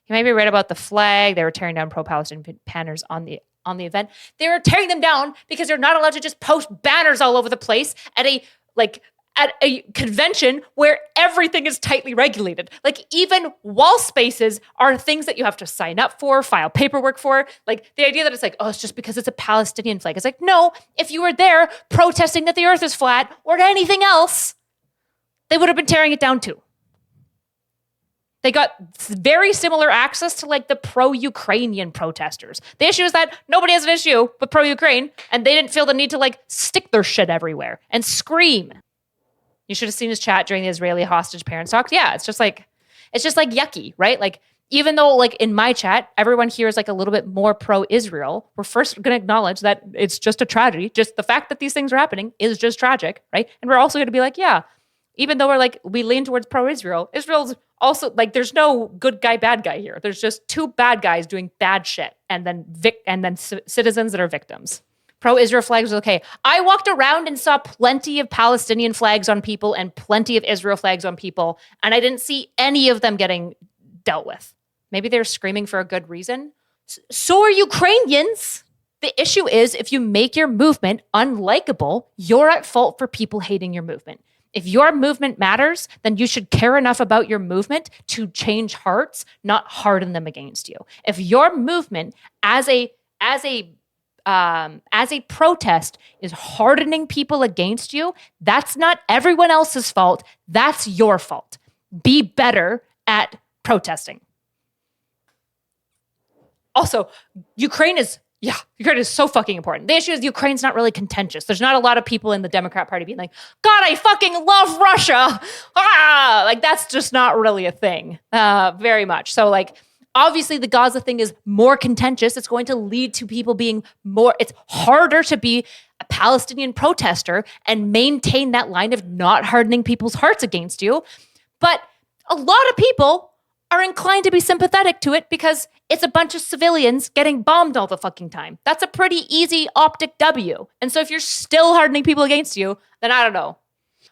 He might be right about the flag. They were tearing down pro-Palestinian banners on the event. They were tearing them down because they're not allowed to just post banners all over the place at a convention where everything is tightly regulated. Like even wall spaces are things that you have to sign up for, file paperwork for. Like the idea that it's like, oh, it's just because it's a Palestinian flag. It's like, no, if you were there protesting that the earth is flat or anything else, they would have been tearing it down too. They got very similar access to like the pro-Ukrainian protesters. The issue is that nobody has an issue with pro-Ukraine and they didn't feel the need to like stick their shit everywhere and scream. You should have seen his chat during the Israeli hostage parents talk. Yeah, it's just like yucky, right? Like even though like in my chat, everyone here is like a little bit more pro-Israel, we're first going to acknowledge that it's just a tragedy. Just the fact that these things are happening is just tragic, right? And we're also going to be like, yeah, even though we lean towards pro-Israel, Israel's also like there's no good guy, bad guy here. There's just two bad guys doing bad shit, and then citizens that are victims. Pro-Israel flags are okay. I walked around and saw plenty of Palestinian flags on people and plenty of Israel flags on people, and I didn't see any of them getting dealt with. Maybe they're screaming for a good reason. So are Ukrainians. The issue is if you make your movement unlikable, you're at fault for people hating your movement. If your movement matters, then you should care enough about your movement to change hearts, not harden them against you. If your movement as a protest is hardening people against you, that's not everyone else's fault. That's your fault. Be better at protesting. Also, Ukraine is so fucking important. The issue is Ukraine's not really contentious. There's not a lot of people in the Democrat Party being like, God, I fucking love Russia. Like that's just not really a thing very much. So like, obviously the Gaza thing is more contentious. It's going to lead to people being it's harder to be a Palestinian protester and maintain that line of not hardening people's hearts against you. But a lot of people are inclined to be sympathetic to it because it's a bunch of civilians getting bombed all the fucking time. That's a pretty easy optic W. And so if you're still hardening people against you, then I don't know.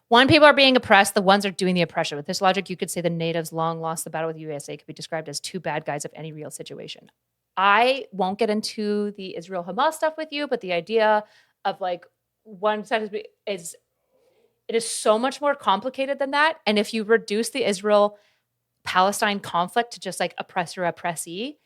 When people are being oppressed, the ones are doing the oppression. With this logic, you could say the natives long lost the battle with the USA could be described as two bad guys of any real situation. I won't get into the Israel-Hamas stuff with you, but the idea of like one side is it is so much more complicated than that. And if you reduce the Israel-Palestine conflict to just like oppressor-oppressee,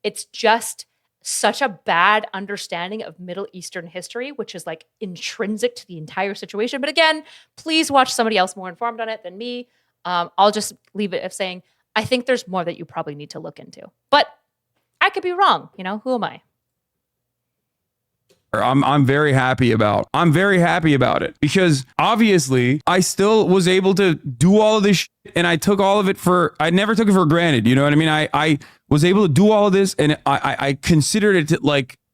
it's just such a bad understanding of Middle Eastern history, which is like intrinsic to the entire situation. But again, please watch somebody else more informed on it than me. I'll just leave it of saying, I think there's more that you probably need to look into. But I could be wrong. You know, who am I? I'm very happy about it because obviously I still was able to do all of this shit and I took all of it I never took it for granted. You know what I mean? I was able to do all of this and I considered it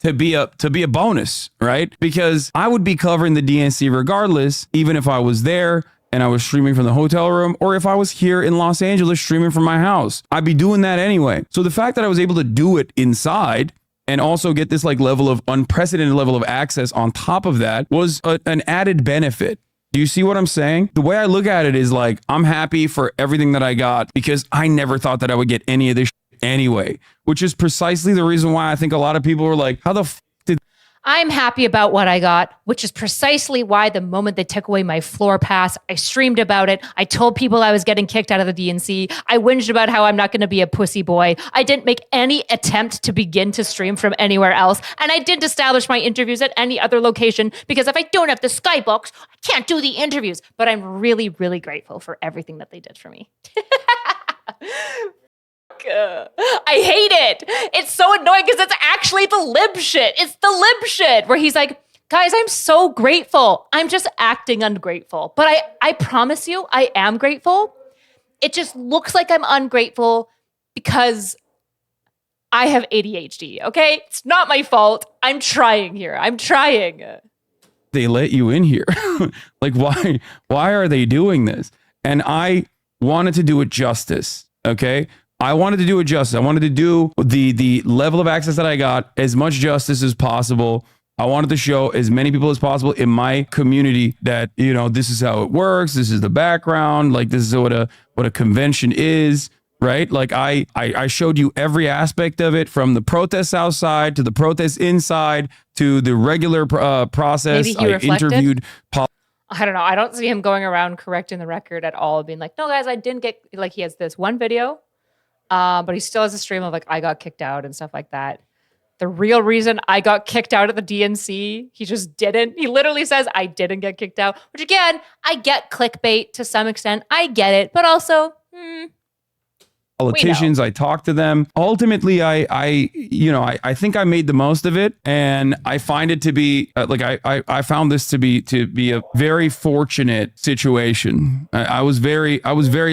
to be a bonus, right? Because I would be covering the DNC regardless, even if I was there and I was streaming from the hotel room, or if I was here in Los Angeles streaming from my house, I'd be doing that anyway. So the fact that I was able to do it inside and also get this like level of unprecedented level of access on top of that was an added benefit. Do you see what I'm saying? The way I look at it is like, I'm happy for everything that I got because I never thought that I would get any of this anyway, which is precisely the reason why I think a lot of people were like, how the f did I'm happy about what I got, which is precisely why the moment they took away my floor pass, I streamed about it. I told people I was getting kicked out of the DNC. I whinged about how I'm not going to be a pussy boy. I didn't make any attempt to begin to stream from anywhere else. And I didn't establish my interviews at any other location because if I don't have the skybox, I can't do the interviews. But I'm really, really grateful for everything that they did for me. I hate it. It's so annoying because it's actually the lib shit. It's the lib shit where he's like, guys, I'm so grateful. I'm just acting ungrateful. But I promise you, I am grateful. It just looks like I'm ungrateful because I have ADHD, okay? It's not my fault. I'm trying here. I'm trying. They let you in here. Like, why are they doing this? And I wanted to do it justice. Okay. I wanted to do it justice. I wanted to do the level of access that I got as much justice as possible. I wanted to show as many people as possible in my community that, you know, this is how it works. This is the background. Like, this is what a convention is. Right. Like I showed you every aspect of it, from the protests outside to the protests inside to the regular process. Maybe he I reflected? interviewed. I don't know. I don't see him going around correcting the record at all, being like, no, guys, I didn't get, like, he has this one video, but he still has a stream of like, I got kicked out and stuff like that. The real reason I got kicked out of the DNC, he just didn't. He literally says, I didn't get kicked out, which again, I get clickbait to some extent. I get it, but also, Politicians, I talked to them. Ultimately, I think I made the most of it, and I find it to be I found this to be a very fortunate situation. I was very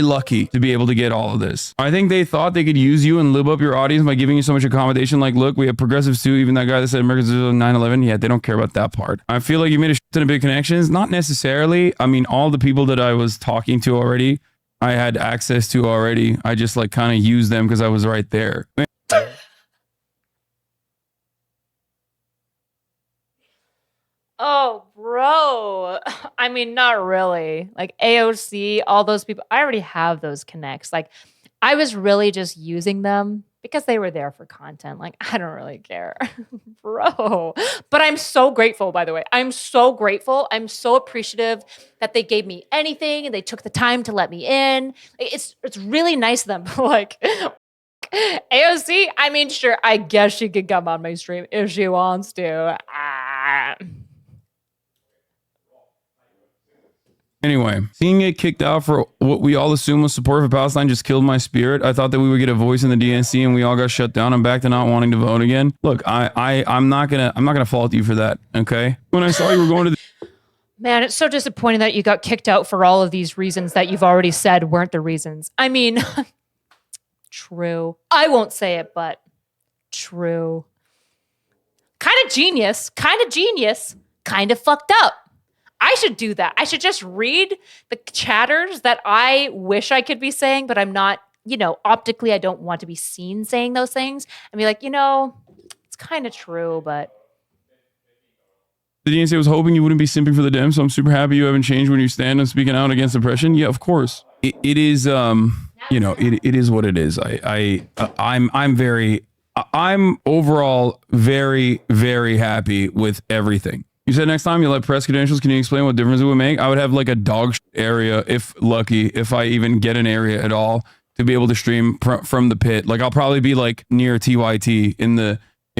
lucky to be able to get all of this. I think they thought they could use you and lube up your audience by giving you so much accommodation. Like, look, we have progressives too. Even that guy that said Americans are 9/11, yeah, they don't care about that part. I feel like you made a shit ton of big connections. Not necessarily. I mean, all the people that I was talking to already, I had access to already. I just like kind of used them because I was right there. oh, bro. I mean, not really. Like AOC, all those people, I already have those connects. Like, I was really just using them because they were there for content. Like, I don't really care, bro. But I'm so grateful, by the way. I'm so grateful. I'm so appreciative that they gave me anything and they took the time to let me in. It's really nice of them. Like, AOC, I mean, sure, I guess she could come on my stream if she wants to. Anyway, seeing it kicked out for what we all assume was support for Palestine just killed my spirit. I thought that we would get a voice in the DNC and we all got shut down. I'm back to not wanting to vote again. Look, I'm not gonna fault you for that. Okay. When I saw you were going to Man, it's so disappointing that you got kicked out for all of these reasons that you've already said weren't the reasons. I mean, true. I won't say it, but true. Kind of genius, kind of fucked up. I should do that. I should just read the chatters that I wish I could be saying, but I'm not, optically, I don't want to be seen saying those things and be like, it's kind of true, but. The DNC was hoping you wouldn't be simping for the Dems, so I'm super happy you haven't changed when you stand and speaking out against oppression. Yeah, of course. It is, it is what it is. I'm overall very, very happy with everything. You said next time you let press credentials. Can you explain what difference it would make? I would have like a dog area, if lucky, if I even get an area at all, to be able to stream from the pit. Like, I'll probably be like near TYT in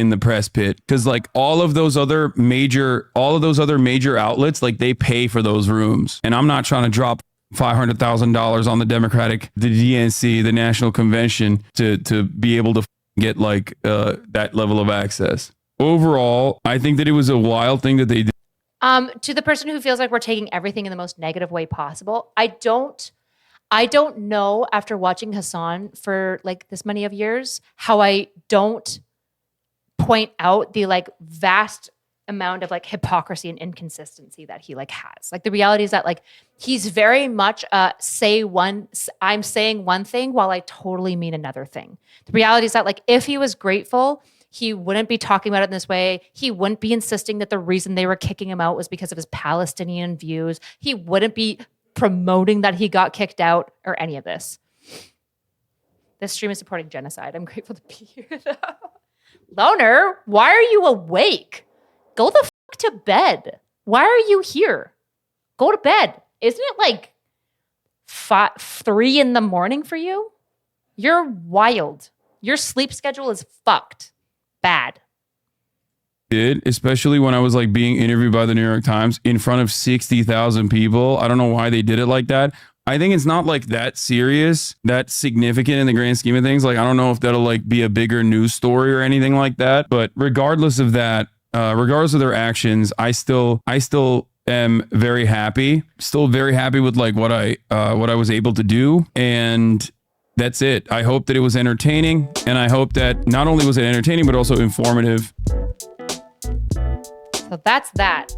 the press pit, because like all of those other major outlets, like they pay for those rooms, and I'm not trying to drop $500,000 on the DNC, the National Convention, to be able to get like that level of access. Overall, I think that it was a wild thing that they did. To the person who feels like we're taking everything in the most negative way possible, I don't know, after watching Hasan for like this many of years, how I don't point out the like vast amount of like hypocrisy and inconsistency that he like has. Like, the reality is that like he's very much I'm saying one thing while I totally mean another thing. The reality is that like if he was grateful, he wouldn't be talking about it in this way. He wouldn't be insisting that the reason they were kicking him out was because of his Palestinian views. He wouldn't be promoting that he got kicked out or any of this. This stream is supporting genocide. I'm grateful to be here. Loner, why are you awake? Go the fuck to bed. Why are you here? Go to bed. Isn't it like 3 a.m. for you? You're wild. Your sleep schedule is fucked. Bad. Especially when I was like being interviewed by the New York Times in front of 60,000 people. I don't know why they did it like that. I think it's not like that serious, that significant in the grand scheme of things. Like, I don't know if that'll like be a bigger news story or anything like that. But regardless of that, regardless of their actions, I still am very happy. Still very happy with like what I was able to do. And that's it. I hope that it was entertaining, and I hope that not only was it entertaining, but also informative. So that's that.